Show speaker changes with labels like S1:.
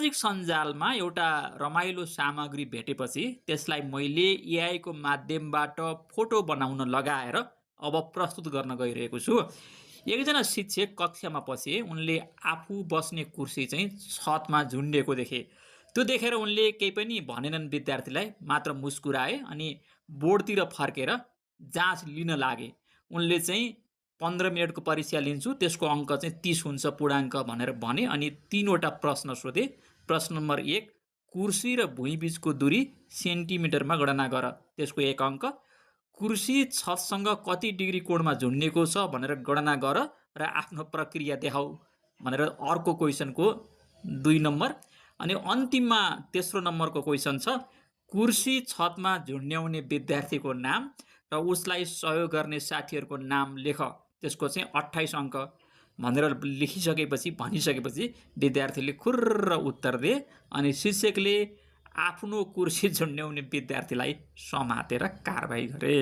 S1: सामाजिक सञ्जालमा एउटा रमाइलो सामग्री भेटेपछि त्यसलाई मैले एआई को माध्यमबाट फोटो बनाउन लगाएर अब प्रस्तुत गर्न गइरहेको छु। एकजना शिक्षक कक्षामा पसे उनले आफू बस्ने कुर्सी चाहिँ छतमा झुन्डेको देखे। त्यो देखेर उनले केही पनि भनेनन् विद्यार्थीलाई, मात्र मुस्कुराए अनि बोर्डतिर फर्केर जाँच लिन लागे। उनले चाहिँ 15 मिनटको परीक्षा लिन्छु, त्यसको अङ्क चाहिँ 30 हुन्छ पूर्णाङ्क भनेर भने अनि 3वटा प्रश्न सोधे। प्रश्न नम्बर 1, कुर्सी र भुइँ बीचको दूरी सेन्टिमिटरमा गणना गर, त्यसको 1 अङ्क। कुर्सी छतसँग कति डिग्री कोणमा झुन्डेको छ भनेर गणना गर र आफ्नो प्रक्रिया देखाऊ भनेर अर्को क्वेसनको 2 नम्बर। अनि अन्तिममा तेस्रो नम्बरको क्वेसन छ, कुर्सी छतमा झुन्ड्याउने विद्यार्थीको नाम र उसलाई सहयोग गर्ने साथीहरूको नाम लेख, त्यसको चाहिँ 28 अङ्क भनेर भनिसकेपछि विद्यार्थीले खुर्र उत्तर दिए अनि शिक्षकले आफ्नो कुर्सी झुन्ड्याउने विद्यार्थीलाई समातेर कारबाही गरे।